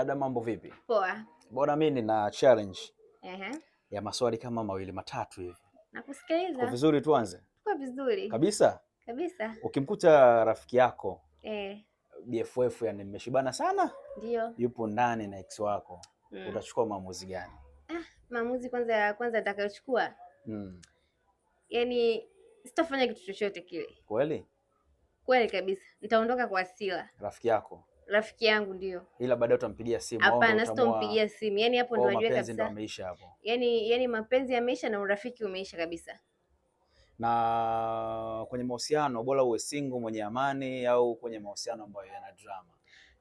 Dada, mambo vipi? Poa. Bora mimi nina challenge Ehe. ya maswali kama mawili matatu hivi. Uko Nakusikiliza. vizuri tuanze? Tuko vizuri. Kabisa? Kabisa. Ukimkuta rafiki yako Eh. BFF, yani mmeshibana sana, Ndio. yupo ndani na ex wako, utachukua maamuzi gani? Maamuzi kwanza nitakayochukua. Yaani sitafanya kitu chochote kile. Kweli? Kweli kabisa. Nitaondoka kwa hasira. Rafiki yako? Rafiki yangu ndio. Ila baadaye utampigia simu au Hapana, sitompigia simu. Yaani hapo ndo najua kabisa. Mapenzi ndo yameisha hapo. Yaani mapenzi yameisha na urafiki umeisha kabisa. Na kwenye mahusiano bora uwe single mwenye amani au kwenye mahusiano ambayo yana drama?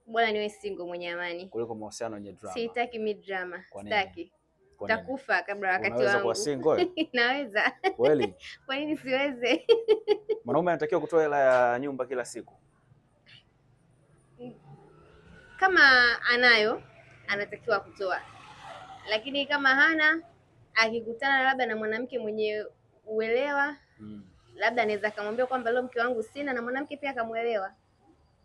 Bora niwe single mwenye amani kuliko mahusiano yenye drama. Sitaki mimi drama. Sitaki. Takufa kabla wakati wangu. Unaweza kuwa single? Naweza. Kweli? Kwa nini siweze? Mwanaume anatakiwa kutoa hela ya nyumba kila siku? Kama anayo anatakiwa kutoa, lakini kama hana, akikutana labda na mwanamke mwenye uelewa labda anaweza kumwambia kwamba leo mke wangu sina, na mwanamke pia akamuelewa.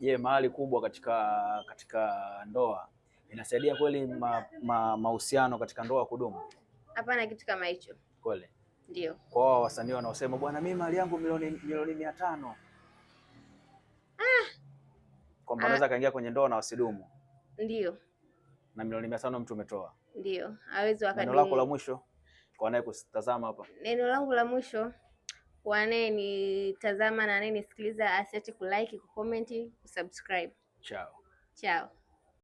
Je, mahali kubwa katika ndoa inasaidia kweli mahusiano katika ndoa kudumu? Hapana kitu kama hicho. Kweli? Ndio. Kwa wasanii wanaosema bwana mimi mali yangu milioni 500. Kwamba anaweza kaingia kwenye ndoa na wasidumu. Ndio. Na milioni 500 mtu umetoa. Ndio. Hawezi wakadumu. Neno lako la mwisho kwa naye kutazama hapa? Neno langu la mwisho kwa anayenitazama na anayenisikiliza, asiache kulike, kucomment, kusubscribe. Ciao. Ciao.